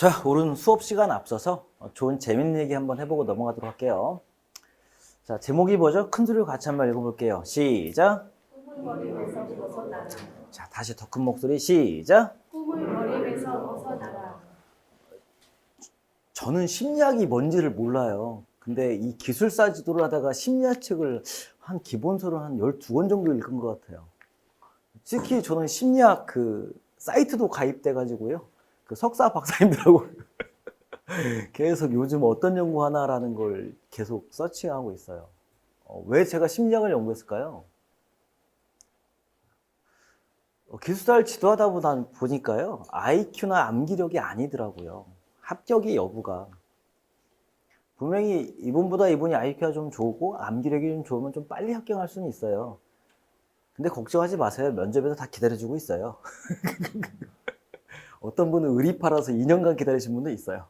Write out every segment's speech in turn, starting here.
자, 오른 수업 시간 앞서서 좋은 재밌는 얘기 한번 해보고 넘어가도록 할게요. 자, 제목이 뭐죠? 큰 소리로 같이 한번 읽어볼게요. 시작. 꾸물거림에서 벗어나라. 자, 다시 더 큰 목소리 시작. 꾸물거림에서 벗어나라. 저는 심리학이 뭔지를 몰라요. 근데 이 기술사 지도를 하다가 심리학 책을 한 기본서를 한 12권 정도 읽은 것 같아요. 특히 저는 심리학 그 사이트도 가입돼가지고요. 그 석사 박사님들하고 계속 요즘 어떤 연구하나라는 걸 계속 서칭하고 있어요. 왜 제가 심리학을 연구했을까요? 기숙사를 지도하다 보니까요. IQ나 암기력이 아니더라고요. 합격의 여부가. 분명히 이분보다 이분이 IQ가 좀 좋고 암기력이 좀 좋으면 좀 빨리 합격할 수는 있어요. 근데 걱정하지 마세요. 면접에서 다 기다려주고 있어요. 어떤 분은 의리 팔아서 2년간 기다리신 분도 있어요.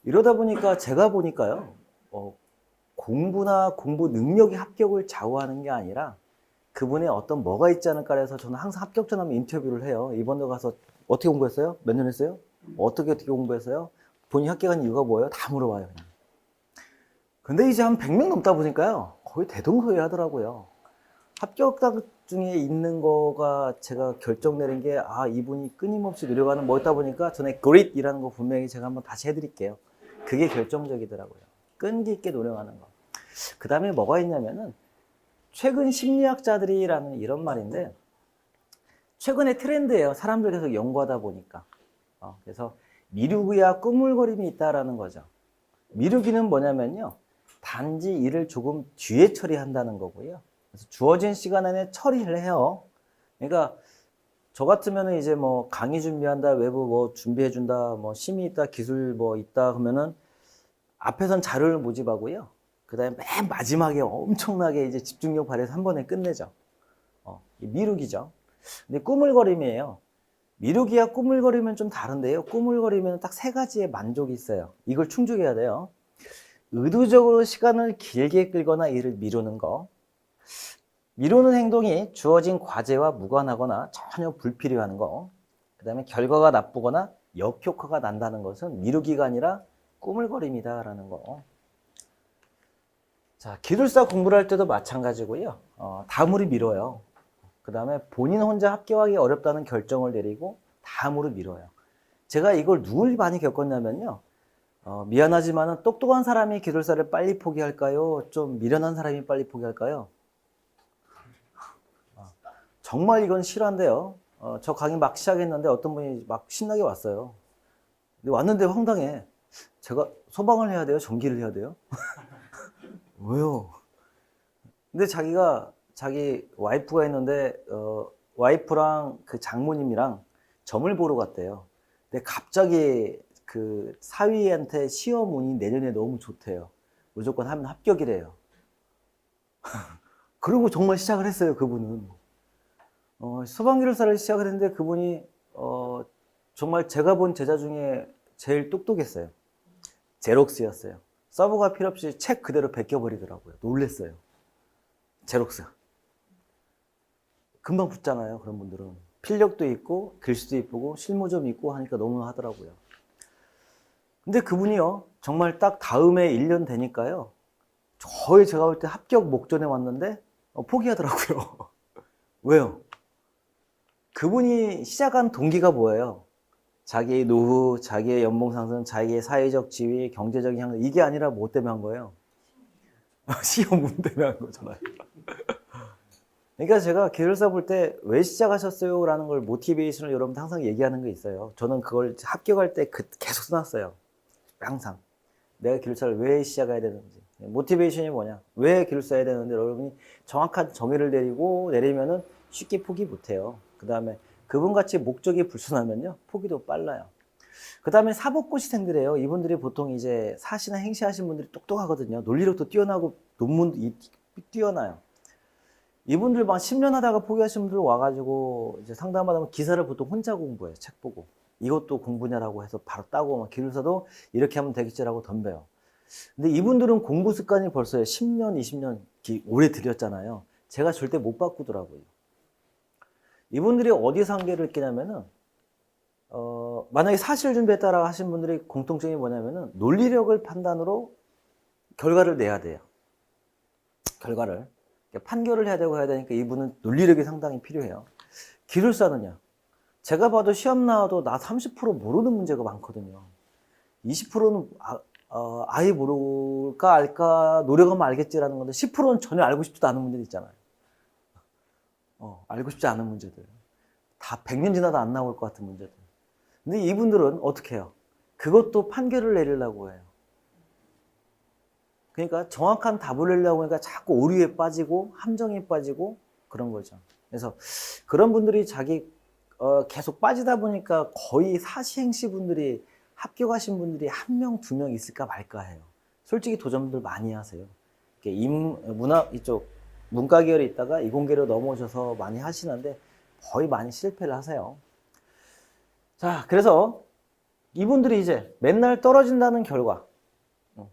이러다 보니까 제가 보니까요. 공부나 공부 능력이 합격을 좌우하는 게 아니라 그분의 어떤 뭐가 있지 않을까 해서 저는 항상 합격 전하면 인터뷰를 해요. 이번에 가서 어떻게 공부했어요? 몇 년 했어요? 어떻게 공부했어요? 본인이 합격한 이유가 뭐예요? 다 물어봐요. 그냥. 근데 이제 한 100명 넘다 보니까요. 거의 대동소이하더라고요. 합격자 중에 있는 거가 제가 결정 내린 게 이분이 끊임없이 노력하는 뭐였다 보니까 전에 grit이라는 거 분명히 제가 한번 다시 해드릴게요. 그게 결정적이더라고요. 끈기 있게 노력하는 거. 그 다음에 뭐가 있냐면은 최근 심리학자들이라는 이런 말인데 최근의 트렌드예요. 사람들 계속 연구하다 보니까. 그래서 미루기와 꾸물거림이 있다라는 거죠. 미루기는 뭐냐면요. 단지 일을 조금 뒤에 처리한다는 거고요. 그래서 주어진 시간 안에 처리를 해요. 그러니까 저 같으면은 이제 뭐 강의 준비한다, 외부 뭐 준비해준다, 뭐 심의 있다, 기술 뭐 있다 하면은 앞에선 자료를 모집하고요. 그 다음에 맨 마지막에 엄청나게 이제 집중력 발휘해서 한 번에 끝내죠. 미루기죠. 근데 꾸물거림이에요. 미루기와 꾸물거리면 좀 다른데요. 꾸물거리면 딱 세 가지의 만족이 있어요. 이걸 충족해야 돼요. 의도적으로 시간을 길게 끌거나 일을 미루는 거. 미루는 행동이 주어진 과제와 무관하거나 전혀 불필요한 거. 그 다음에 결과가 나쁘거나 역효과가 난다는 것은 미루기가 아니라 꾸물거림이다라는 거. 자, 기술사 공부를 할 때도 마찬가지고요. 다음으로 미뤄요. 그 다음에 본인 혼자 합격하기 어렵다는 결정을 내리고 다음으로 미뤄요. 제가 이걸 누굴 많이 겪었냐면요. 미안하지만 똑똑한 사람이 기술사를 빨리 포기할까요? 좀 미련한 사람이 빨리 포기할까요? 정말 이건 실화인데요. 저 강의 막 시작했는데 어떤 분이 막 신나게 왔어요. 근데 왔는데 황당해. 제가 소방을 해야 돼요? 전기를 해야 돼요? 왜요? 근데 자기가 자기 와이프가 있는데 와이프랑 그 장모님이랑 점을 보러 갔대요. 근데 갑자기 그 사위한테 시어머니 내년에 너무 좋대요. 무조건 하면 합격이래요. 그리고 정말 시작을 했어요, 그분은. 소방기술사를 시작을 했는데 그분이 정말 제가 본 제자 중에 제일 똑똑했어요. 제록스였어요. 서버가 필요 없이 책 그대로 베껴버리더라고요. 놀랬어요. 제록스. 금방 붙잖아요, 그런 분들은. 필력도 있고, 글씨도 이쁘고, 실무 좀 있고 하니까 너무 하더라고요. 근데 그분이요, 정말 딱 다음에 1년 되니까요, 거의 제가 볼 때 합격 목전에 왔는데, 포기하더라고요. 왜요? 그분이 시작한 동기가 뭐예요? 자기의 노후, 자기의 연봉 상승, 자기의 사회적 지위, 경제적인 향상, 이게 아니라 뭐 때문에 한 거예요? 시험 문 때문에 한 거잖아요. 그러니까 제가 기술사 볼 때 왜 시작하셨어요? 라는 걸 모티베이션을 여러분들 항상 얘기하는 게 있어요. 저는 그걸 합격할 때 계속 써놨어요. 항상. 내가 기술사를 왜 시작해야 되는지. 모티베이션이 뭐냐? 왜 기술사 해야 되는데 여러분이 정확한 정의를 내리면은 쉽게 포기 못해요. 그 다음에 그분같이 목적이 불순하면요. 포기도 빨라요. 그 다음에 사법고시생들이에요. 이분들이 보통 이제 사시나 행시하신 분들이 똑똑하거든요. 논리력도 뛰어나고 논문도 뛰어나요. 이분들 막 10년 하다가 포기하신 분들 와가지고 이제 상담하다 보면 기사를 보통 혼자 공부해요. 책 보고. 이것도 공부냐라고 해서 바로 따고 막 기술사도 이렇게 하면 되겠지라고 덤벼요. 근데 이분들은 공부 습관이 벌써 10년, 20년 오래 들였잖아요. 제가 절대 못 바꾸더라고요. 이분들이 어디서 한계를 끼냐면은 만약에 사실 준비에 따라 하신 분들이 공통점이 뭐냐면은 논리력을 판단으로 결과를 내야 돼요. 결과를. 판결을 해야 되고 해야 되니까 이분은 논리력이 상당히 필요해요. 기술사는요. 제가 봐도 시험 나와도 나 30% 모르는 문제가 많거든요. 20%는 아예 모를까 알까 노력하면 알겠지라는 건데 10%는 전혀 알고 싶지도 않은 문제들 있잖아요. 알고 싶지 않은 문제들. 다 100년 지나도 안 나올 것 같은 문제들. 근데 이분들은 어떻게 해요? 그것도 판결을 내리려고 해요. 그러니까 정확한 답을 내려고 하니까 자꾸 오류에 빠지고 함정에 빠지고 그런 거죠. 그래서 그런 분들이 계속 빠지다 보니까 거의 사시행시 분들이 합격하신 분들이 한 명, 두 명 있을까 말까 해요. 솔직히 도전들 많이 하세요. 이쪽 문과 계열에 있다가 이공계로 넘어오셔서 많이 하시는데 거의 많이 실패를 하세요. 자, 그래서 이분들이 이제 맨날 떨어진다는 결과,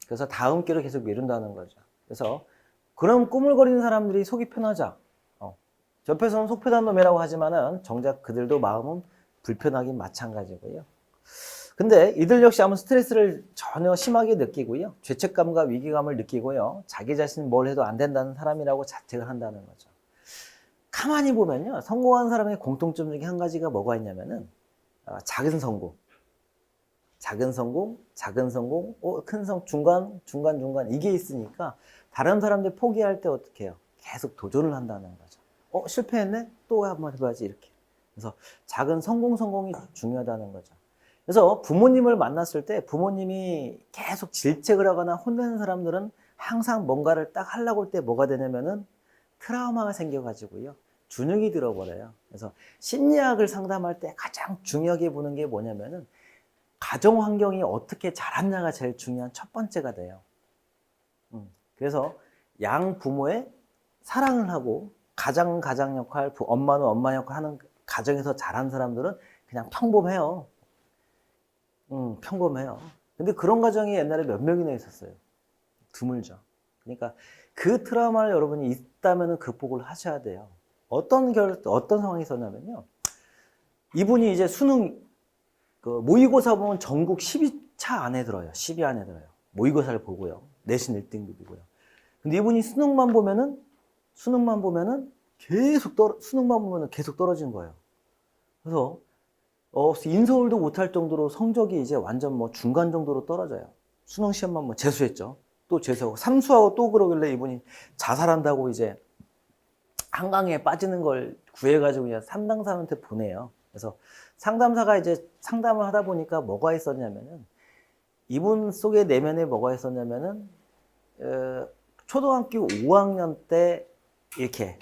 그래서 다음 기회를 계속 미룬다는 거죠. 그래서 그럼 꾸물거리는 사람들이 속이 편하자. 옆에서는 속 편한 놈이라고 하지만은 정작 그들도 마음은 불편하긴 마찬가지고요. 근데 이들 역시 아무 스트레스를 전혀 심하게 느끼고요. 죄책감과 위기감을 느끼고요. 자기 자신이 뭘 해도 안 된다는 사람이라고 자책을 한다는 거죠. 가만히 보면요. 성공한 사람의 공통점 중에 한 가지가 뭐가 있냐면은 작은 성공, 작은 성공, 작은 성공, 큰 중간, 중간, 중간 이게 있으니까 다른 사람들 포기할 때 어떻게 해요? 계속 도전을 한다는 거죠. 실패했네? 또 한번 해봐야지 이렇게. 그래서 작은 성공이 중요하다는 거죠. 그래서 부모님을 만났을 때 부모님이 계속 질책을 하거나 혼내는 사람들은 항상 뭔가를 딱 하려고 할 때 뭐가 되냐면은 트라우마가 생겨가지고요. 주눅이 들어버려요. 그래서 심리학을 상담할 때 가장 중요하게 보는 게 뭐냐면은 가정 환경이 어떻게 자랐냐가 제일 중요한 첫 번째가 돼요. 그래서 양 부모의 사랑을 하고 가장 역할, 엄마는 엄마 역할 하는 가정에서 자란 사람들은 그냥 평범해요. 평범해요. 근데 그런 가정이 옛날에 몇 명이나 있었어요. 드물죠. 그러니까 그 트라우마를 여러분이 있다면 극복을 하셔야 돼요. 어떤 상황이 있었냐면요. 이분이 이제 수능, 모의고사 보면 전국 10차 안에 들어요. 10위 안에 들어요. 모의고사를 보고요. 내신 1등급이고요. 근데 이분이 수능만 보면은 수능만 보면은 계속 떨어지는 거예요. 그래서 인서울도 못할 정도로 성적이 이제 완전 뭐 중간 정도로 떨어져요. 수능 시험만 뭐 재수했죠. 또 재수하고 삼수하고 또 그러길래 이분이 자살한다고 이제 한강에 빠지는 걸 구해가지고 그냥 상담사한테 보내요. 그래서 상담사가 이제 상담을 하다 보니까 뭐가 있었냐면은 이분 속의 내면에 뭐가 있었냐면은 초등학교 5학년 때 이렇게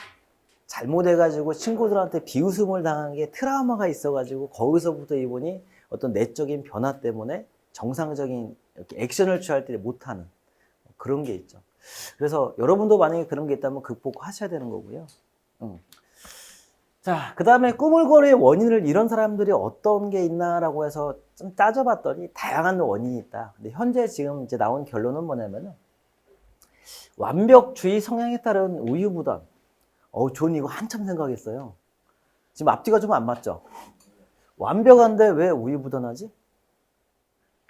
잘못해가지고 친구들한테 비웃음을 당한 게 트라우마가 있어가지고 거기서부터 이분이 어떤 내적인 변화 때문에 정상적인 이렇게 액션을 취할 때 못하는 그런 게 있죠. 그래서 여러분도 만약에 그런 게 있다면 극복하셔야 되는 거고요. 자, 그 다음에 꾸물거리의 원인을 이런 사람들이 어떤 게 있나라고 해서 좀 따져봤더니 다양한 원인이 있다. 근데 현재 지금 이제 나온 결론은 뭐냐면은 완벽주의 성향에 따른 우유부단. 저는 이거 한참 생각했어요. 지금 앞뒤가 좀 안 맞죠? 완벽한데 왜 우유부단하지?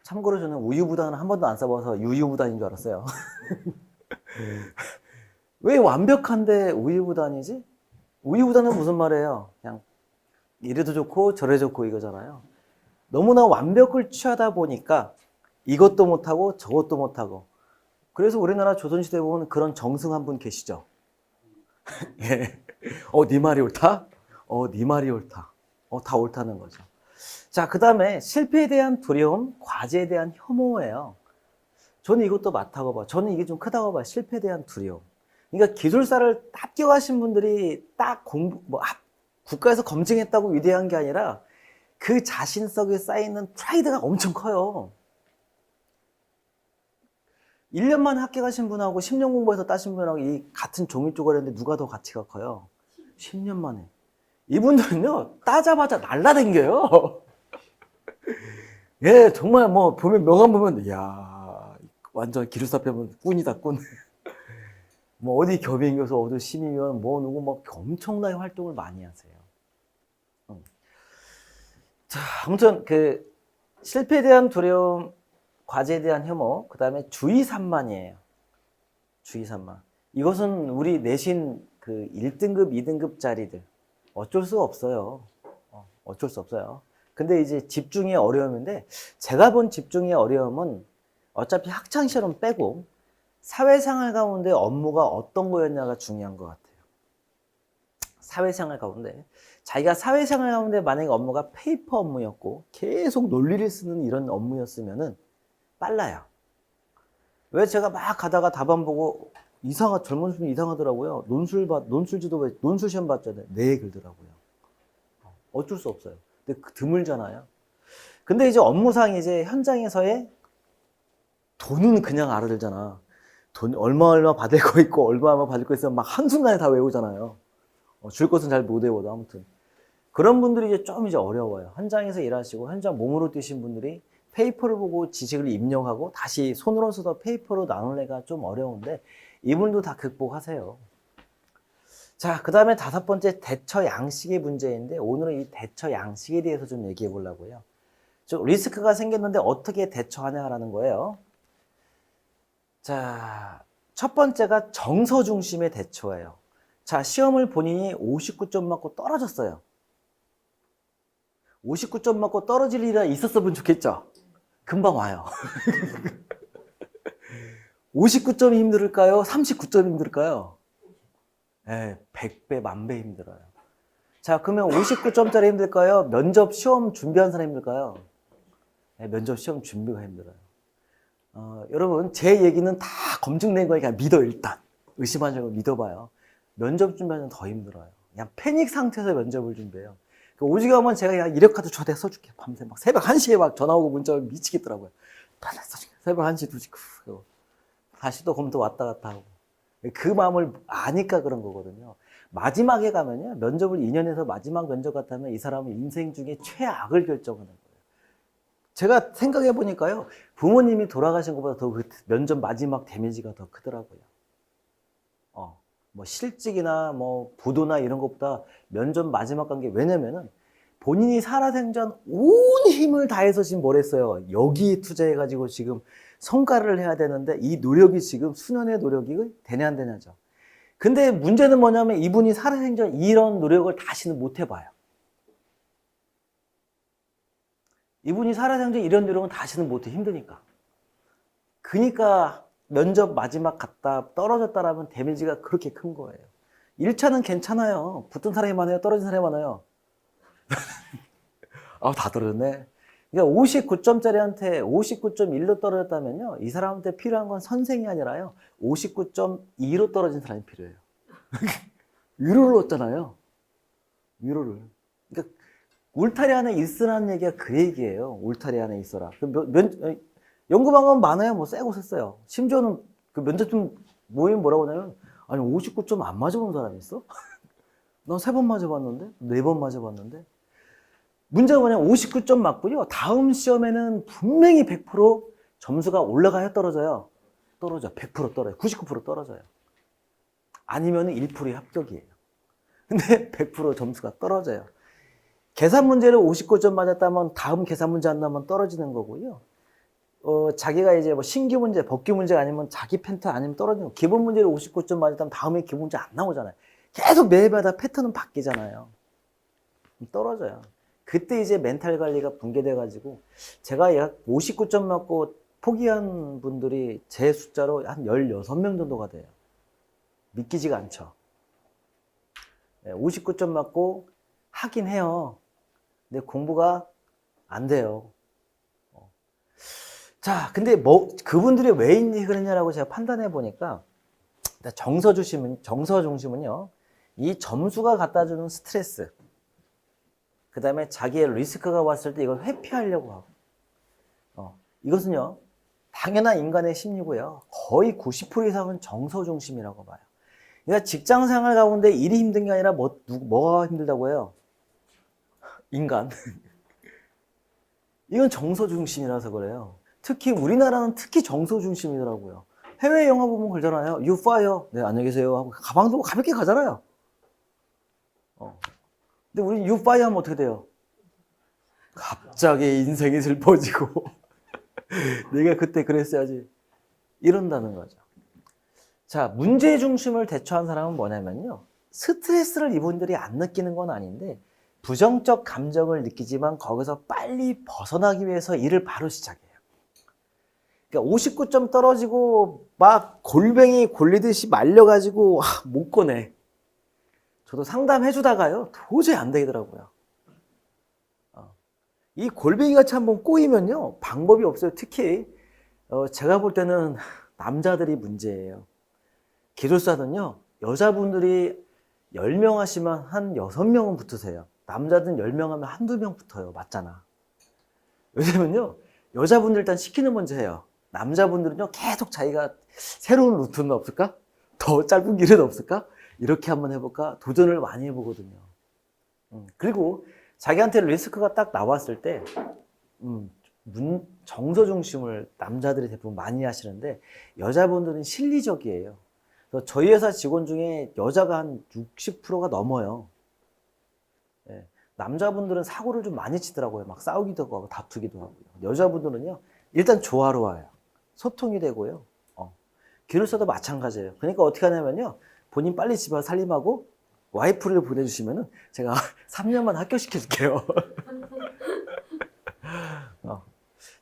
참고로 저는 우유부단을 한 번도 안 써봐서 유유부단인 줄 알았어요. 왜 완벽한데 우유부단이지? 우유부단은 무슨 말이에요? 그냥 이래도 좋고 저래도 좋고 이거잖아요. 너무나 완벽을 취하다 보니까 이것도 못하고 저것도 못하고. 그래서 우리나라 조선시대에 보면 그런 정승한 분 계시죠? 예. 네 말이 옳다? 네 말이 옳다. 다 옳다는 거죠. 자, 그 다음에 실패에 대한 두려움, 과제에 대한 혐오예요. 저는 이것도 맞다고 봐요. 저는 이게 좀 크다고 봐요. 실패에 대한 두려움. 그러니까 기술사를 합격하신 분들이 딱 국가에서 검증했다고 위대한 게 아니라 그 자신 속에 쌓이는 프라이드가 엄청 커요. 1년 만에 합격하신 분하고 10년 공부해서 따신 분하고 이 같은 종이 쪼가리인데 누가 더 가치가 커요? 10년 만에. 이분들은요, 따자마자 날라댕겨요. 예, 정말 뭐, 명함 보면, 이야, 완전 기술사 빼면 꾼이다, 꾼. 뭐, 어디 겸임교수, 어디 심의위원, 누구 엄청나게 활동을 많이 하세요. 아무튼 그 실패에 대한 두려움, 과제에 대한 혐오, 그 다음에 주의 산만이에요. 주의 산만. 이것은 우리 내신 그 1등급, 2등급짜리들 어쩔 수 없어요. 어쩔 수 없어요. 근데 이제 집중의 어려움인데 제가 본 집중의 어려움은 어차피 학창시절은 빼고 사회생활 가운데 업무가 어떤 거였냐가 중요한 것 같아요. 사회생활 가운데 자기가 사회생활 가운데 만약에 업무가 페이퍼 업무였고 계속 논리를 쓰는 이런 업무였으면은 빨라요. 왜 제가 막 가다가 답안 보고 젊은 분이 이상하더라고요. 논술 시험 봤잖아요. 네, 그러더라고요. 어쩔 수 없어요. 근데 드물잖아요. 근데 이제 업무상 이제 현장에서의 돈은 그냥 알아들잖아. 돈 얼마 받을 거 있고 얼마 받을 거 있으면 막 한순간에 다 외우잖아요. 줄 것은 잘 못 외워도 아무튼. 그런 분들이 이제 좀 이제 어려워요. 현장에서 일하시고 현장 몸으로 뛰신 분들이 페이퍼를 보고 지식을 입력하고 다시 손으로 써서 페이퍼로 나눌래가 좀 어려운데 이분도 다 극복하세요. 자, 그 다음에 5번째 대처 양식의 문제인데 오늘은 이 대처 양식에 대해서 좀 얘기해 보려고요. 즉 리스크가 생겼는데 어떻게 대처하냐라는 거예요. 자, 첫 번째가 정서 중심의 대처예요. 자, 시험을 본인이 59점 맞고 떨어졌어요. 59점 맞고 떨어질 일이 있었으면 좋겠죠? 금방 와요. 59점이 힘들을까요? 39점이 힘들을까요? 네, 100배, 10,000배 힘들어요. 자, 그러면 59점짜리 힘들까요? 면접 시험 준비한 사람 힘들까요? 네, 면접 시험 준비가 힘들어요. 여러분, 제 얘기는 다 검증된 거니까 믿어, 일단. 의심하지 말고 믿어봐요. 면접 준비하면 더 힘들어요. 그냥 패닉 상태에서 면접을 준비해요. 오직 하면 제가 그냥 이력카드 초대 써줄게. 밤새 막 새벽 1시에 막 전화 오고 문자 오면 미치겠더라고요. 빨리 써줄게. 새벽 1시, 2시. 다시 또 검토 왔다 갔다 하고. 그 마음을 아니까 그런 거거든요. 마지막에 가면요. 면접을 2년에서 마지막 면접 같다면 이 사람은 인생 중에 최악을 결정하는 거예요. 제가 생각해 보니까요. 부모님이 돌아가신 것보다 더 그 면접 마지막 데미지가 더 크더라고요. 뭐 실직이나 뭐 부도나 이런 것보다 면접 마지막 관계. 왜냐면은 본인이 살아생전 온 힘을 다해서 지금 뭘 했어요. 여기에 투자해가지고 지금 성과를 해야 되는데 이 노력이 지금 수년의 노력이 되냐 안 되냐죠. 근데 문제는 뭐냐면 이분이 살아생전 이런 노력을 다시는 못 해봐요. 이분이 살아생전 이런 노력은 다시는 못 해. 힘드니까. 그러니까 면접 마지막 갔다 떨어졌다라면 데미지가 그렇게 큰 거예요. 1차는 괜찮아요. 붙은 사람이 많아요. 떨어진 사람이 많아요. 다 떨어졌네. 그러니까 59점짜리한테 59.1로 떨어졌다면요. 이 사람한테 필요한 건 선생이 아니라요. 59.2로 떨어진 사람이 필요해요. 위로를 얻잖아요. 위로를. 그러니까 울타리 안에 있으라는 얘기가 그 얘기예요. 울타리 안에 있어라. 연구방은 많아요. 뭐 쎄고 샜어요. 심지어는 그 면접좀 모임 뭐라고 하냐면 아니 59점 안 맞아본 사람이 있어? 난 3번 맞아봤는데 4번 맞아봤는데 문제가 뭐냐면 59점 맞고요. 다음 시험에는 분명히 100% 점수가 올라가야 떨어져요. 떨어져. 100% 떨어져요. 99% 떨어져요. 아니면 1%의 합격이에요. 근데 100% 점수가 떨어져요. 계산 문제를 59점 맞았다면 다음 계산 문제 안 나오면 떨어지는 거고요. 자기가 이제 뭐 신규 문제, 법규 문제가 아니면 자기 펜트 아니면 떨어지는 거. 기본 문제를 59점 맞았다면 다음에 기본 문제 안 나오잖아요. 계속 매일마다 패턴은 바뀌잖아요. 떨어져요. 그때 이제 멘탈 관리가 붕괴돼가지고 제가 약 59점 맞고 포기한 분들이 제 숫자로 한 16명 정도가 돼요. 믿기지가 않죠. 59점 맞고 하긴 해요. 근데 공부가 안 돼요. 자, 근데 그분들이 왜 그러냐라고 제가 판단해 보니까 정서 중심은요. 이 점수가 갖다 주는 스트레스. 그 다음에 자기의 리스크가 왔을 때 이걸 회피하려고 하고. 이것은요. 당연한 인간의 심리고요. 거의 90% 이상은 정서 중심이라고 봐요. 그러니까 직장 생활 가운데 일이 힘든 게 아니라 뭐가 힘들다고 해요? 인간. 이건 정서 중심이라서 그래요. 특히 우리나라는 특히 정서 중심이더라고요. 해외 영화 보면 그러잖아요. You fire. 네, 안녕히 계세요. 하고 가방 들고 가볍게 가잖아요. 근데 우리 you fire 하면 어떻게 돼요? 갑자기 인생이 슬퍼지고 내가 그때 그랬어야지 이런다는 거죠. 자, 문제 중심을 대처한 사람은 뭐냐면요. 스트레스를 이분들이 안 느끼는 건 아닌데 부정적 감정을 느끼지만 거기서 빨리 벗어나기 위해서 일을 바로 시작해요. 그러니까 59점 떨어지고 막 골뱅이 골리듯이 말려가지고 못 꺼내. 저도 상담해 주다가요. 도저히 안 되더라고요. 이 골뱅이같이 한번 꼬이면요. 방법이 없어요. 특히 제가 볼 때는 남자들이 문제예요. 기술사는요. 여자분들이 10명 하시면 한 6명은 붙으세요. 남자들은 10명 하면 한두 명 붙어요. 맞잖아. 왜냐면요. 여자분들 일단 시키는 먼저 해요. 남자분들은요. 계속 자기가 새로운 루트는 없을까? 더 짧은 길은 없을까? 이렇게 한번 해볼까? 도전을 많이 해보거든요. 그리고 자기한테 리스크가 딱 나왔을 때 정서 중심을 남자들이 대부분 많이 하시는데 여자분들은 실리적이에요. 그래서 저희 회사 직원 중에 여자가 한 60%가 넘어요. 예, 남자분들은 사고를 좀 많이 치더라고요. 막 싸우기도 하고 다투기도 하고요. 여자분들은요 일단 조화로 와요. 소통이 되고요. 기술사도 마찬가지예요. 그러니까 어떻게 하냐면요 본인 빨리 집에 와서 살림하고 와이프를 보내주시면은 제가 3년만 합격시켜줄게요.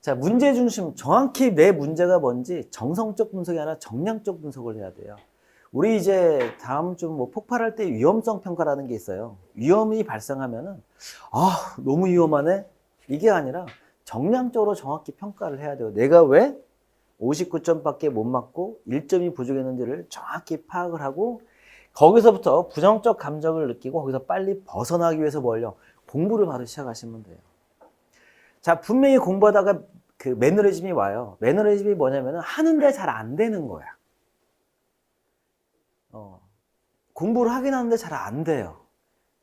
자, 문제 중심, 정확히 내 문제가 뭔지 정성적 분석이 아니라 정량적 분석을 해야 돼요. 우리 이제 다음 주 뭐 폭발할 때 위험성 평가라는 게 있어요. 위험이 발생하면은 너무 위험하네? 이게 아니라 정량적으로 정확히 평가를 해야 돼요. 내가 왜 59점밖에 못 맞고 1점이 부족했는지를 정확히 파악을 하고 거기서부터 부정적 감정을 느끼고 거기서 빨리 벗어나기 위해서 뭘요? 공부를 바로 시작하시면 돼요. 자, 분명히 공부하다가 그 매너리즘이 와요. 매너리즘이 뭐냐면 하는데 잘 안 되는 거야. 공부를 하긴 하는데 잘 안 돼요.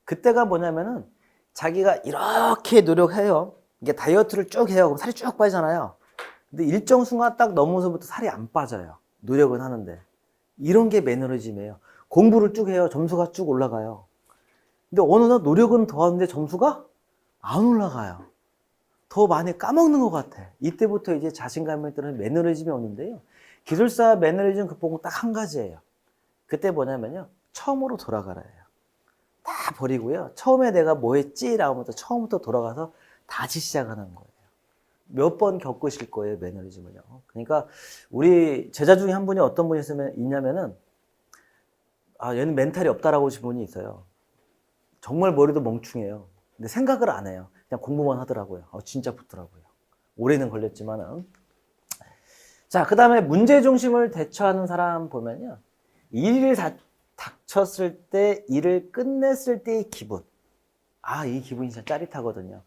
그때가 뭐냐면은 자기가 이렇게 노력해요. 이게 다이어트를 쭉 해요. 그럼 살이 쭉 빠지잖아요. 근데 일정 순간 딱 넘어서부터 살이 안 빠져요. 노력은 하는데. 이런 게 매너리즘이에요. 공부를 쭉 해요. 점수가 쭉 올라가요. 근데 어느 날 노력은 더 하는데 점수가 안 올라가요. 더 많이 까먹는 것 같아. 이때부터 이제 자신감이 드는 매너리즘이 오는데요. 기술사 매너리즘 극복은 딱 한 가지예요. 그때 뭐냐면요. 처음으로 돌아가라 해요. 다 버리고요. 처음에 내가 뭐 했지? 라면서 처음부터 돌아가서 다시 시작하는 거예요. 몇 번 겪으실 거예요. 매너리즘을요. 그러니까 우리 제자 중에 한 분이 어떤 분이 있냐면은 얘는 멘탈이 없다라고 하신 분이 있어요. 정말 머리도 멍충해요. 근데 생각을 안 해요. 그냥 공부만 하더라고요. 진짜 붙더라고요. 오래는 걸렸지만은. 자, 그 다음에 문제 중심을 대처하는 사람 보면요. 일이 닥쳤을 때, 일을 끝냈을 때의 기분. 이 기분이 진짜 짜릿하거든요.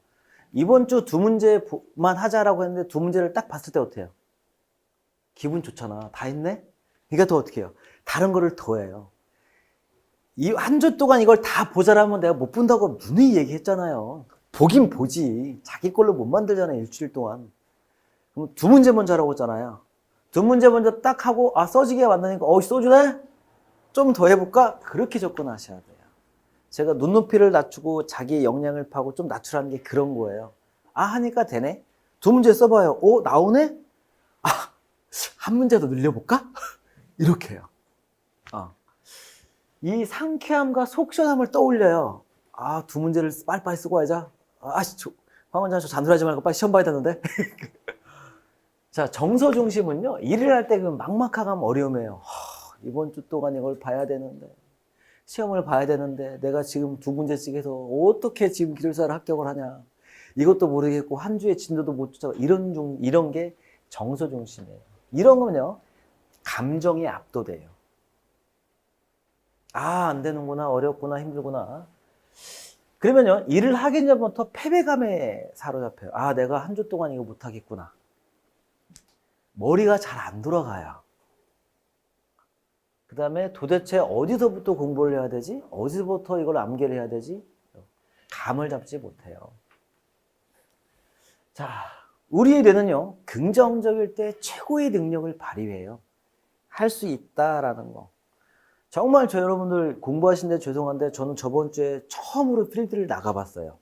이번 주 2문제만 하자라고 했는데 2문제를 딱 봤을 때 어때요? 기분 좋잖아. 다 했네? 그러니까 더 어떻게 해요? 다른 거를 더 해요. 이 한 주 동안 이걸 다 보자라면 내가 못 본다고 누누이 얘기했잖아요. 보긴 보지. 자기 걸로 못 만들잖아요. 일주일 동안. 그럼 2문제 먼저 하라고 했잖아요. 2문제 먼저 딱 하고 써지게 만드니까 써주네? 좀 더 해볼까? 그렇게 접근하셔야 돼요. 제가 눈높이를 낮추고 자기의 역량을 파고 좀 낮추라는 게 그런 거예요. 하니까 되네? 2문제 써봐요. 나오네? 한 문제 더 늘려볼까? 이렇게 해요. 이 상쾌함과 속 시원함을 떠올려요. 2문제를 빨리빨리 쓰고 와야죠. 황 원장 저 잔소리하지 말고 빨리 시험 봐야 되는데. 자, 정서 중심은요. 일을 할 때 그 막막함 어려움이에요. 이번 주 동안 이걸 봐야 되는데 시험을 봐야 되는데 내가 지금 2문제씩 해서 어떻게 지금 기술사를 합격을 하냐. 이것도 모르겠고 한 주에 진도도 못 쫓아가. 이런 게 정서 중심이에요. 이런 거는요. 감정에 압도돼요. 안 되는구나, 어렵구나, 힘들구나. 그러면요, 일을 하기 전부터 패배감에 사로잡혀요. 내가 한 주 동안 이거 못하겠구나. 머리가 잘 안 돌아가요. 그 다음에 도대체 어디서부터 공부를 해야 되지? 어디서부터 이걸 암기를 해야 되지? 감을 잡지 못해요. 자, 우리의 뇌는요, 긍정적일 때 최고의 능력을 발휘해요. 할 수 있다라는 거. 정말 여러분들 공부하시는데 죄송한데 저는 저번 주에 처음으로 필드를 나가봤어요.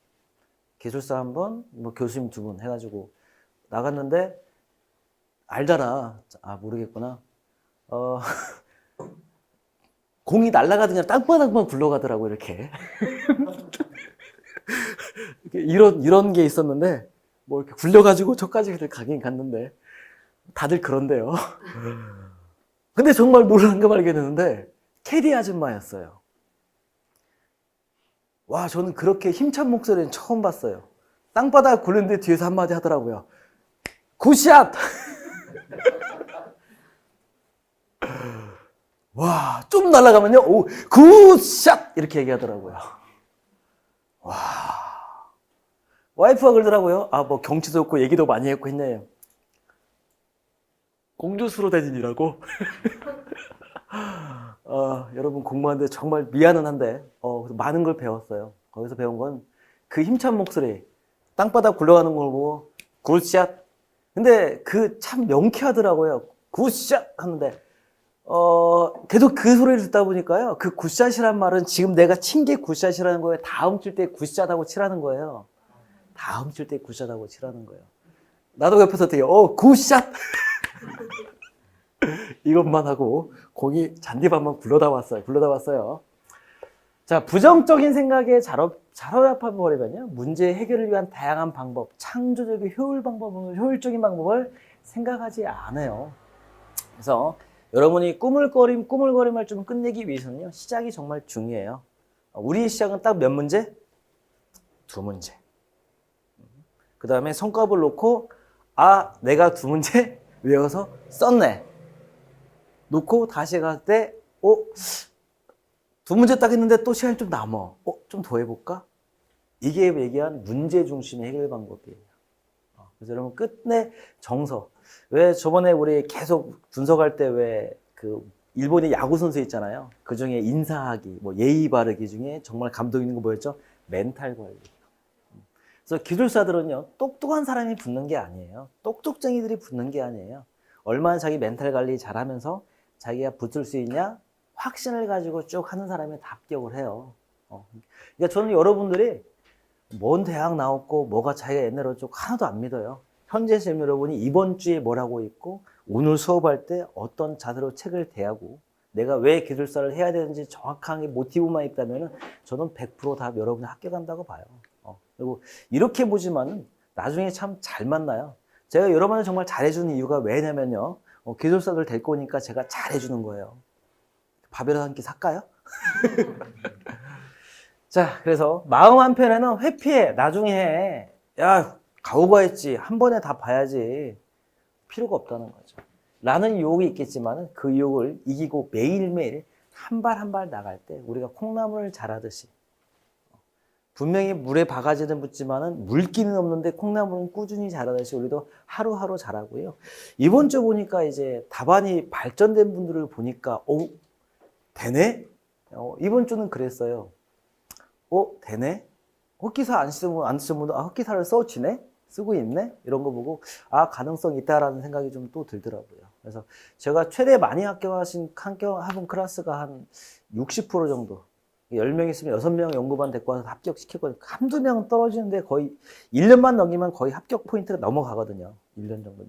기술사 한 분, 뭐 교수님 두 분 해가지고 나갔는데 알잖아. 아 모르겠구나. 공이 날아가든 그냥 땅바닥만 굴러가더라고 이렇게. 이런 게 있었는데 뭐 이렇게 굴려가지고 저까지 가긴 갔는데 다들 그런데요. 근데 정말 놀란 거 발견했는데 캐디 아줌마였어요. 와, 저는 그렇게 힘찬 목소리는 처음 봤어요. 땅바닥 굴렸는데 뒤에서 한마디 하더라고요. 굿샷! 와, 좀 날아가면요. 오, 굿샷! 이렇게 얘기하더라고요. 와. 와이프가 그러더라고요. 아, 뭐 경치도 없고 얘기도 많이 했고 했네요. 공주수로 다니라고? 여러분 공부하는데 정말 미안은 한데 많은 걸 배웠어요. 거기서 배운 건 그 힘찬 목소리, 땅바닥 굴러가는 걸 보고 굿샷. 근데 그 참 명쾌하더라고요. 굿샷 하는데 계속 그 소리를 듣다 보니까요. 그 굿샷이란 말은 지금 내가 친 게 굿샷이라는 거예요. 다음 칠 때 굿샷하고 치라는 거예요. 다음 칠 때 굿샷하고 치라는 거예요. 나도 옆에서 되게 굿샷. 이것만 하고 공이 잔디밭만 굴러다 왔어요. 자, 부정적인 생각에 자로잡아 버리면요. 문제 해결을 위한 다양한 방법, 창조적인 효율적인 방법을 생각하지 않아요. 그래서 여러분이 꾸물거림을 좀 끝내기 위해서는요. 시작이 정말 중요해요. 우리의 시작은 딱 몇 문제? 2문제. 그 다음에 손값을 놓고 내가 2문제 외워서 썼네. 놓고 다시 갈 때 2문제 딱 했는데 또 시간이 좀 남아. 좀 더 해볼까? 이게 얘기한 문제 중심의 해결 방법이에요. 그래서 여러분 끝내 정서. 왜 저번에 우리 계속 분석할 때 왜 그 일본의 야구 선수 있잖아요. 그 중에 인사하기, 뭐 예의 바르기 중에 정말 감동 있는 거 뭐였죠? 멘탈 관리. 그래서 기술사들은요, 똑똑한 사람이 붙는 게 아니에요. 똑똑쟁이들이 붙는 게 아니에요. 얼마나 자기 멘탈 관리 잘하면서 자기가 붙을 수 있냐? 확신을 가지고 쭉 하는 사람이 다 합격을 해요. 그러니까 저는 여러분들이 뭔 대학 나왔고 뭐가 자기가 옛날에 어쩌고 하나도 안 믿어요. 현재 지금 여러분이 이번 주에 뭘 하고 있고 오늘 수업할 때 어떤 자세로 책을 대하고 내가 왜 기술사를 해야 되는지 정확하게 모티브만 있다면 저는 100% 다 여러분이 합격한다고 봐요. 그리고 이렇게 보지만은 나중에 참 잘 만나요. 제가 여러분을 정말 잘해주는 이유가 왜냐면요. 기술사들 될 거니까 제가 잘해주는 거예요. 밥이라도 한 끼 살까요? 자, 그래서 마음 한편에는 회피해. 나중에 해. 야, 가오가 했지. 한 번에 다 봐야지. 필요가 없다는 거죠. 라는 유혹이 있겠지만 그 유혹을 이기고 매일매일 한 발 한 발 나갈 때 우리가 콩나물을 자라듯이 분명히 물에 바가지는 붙지만은 물기는 없는데 콩나물은 꾸준히 자라듯이 우리도 하루하루 자라고요. 이번 주 보니까 이제 답안이 발전된 분들을 보니까 되네? 이번 주는 그랬어요. 되네? 흑기사 안 쓰는 분도 흑기사를 써지네? 쓰고 있네? 이런 거 보고 가능성 있다라는 생각이 좀 또 들더라고요. 그래서 제가 최대 많이 합격한 클래스가 한 60% 정도. 10명 있으면 6명 연구반 데리고 와서 합격시키고 한두 명 떨어지는데 거의 1년만 넘기면 거의 합격 포인트가 넘어가거든요. 1년 정도면.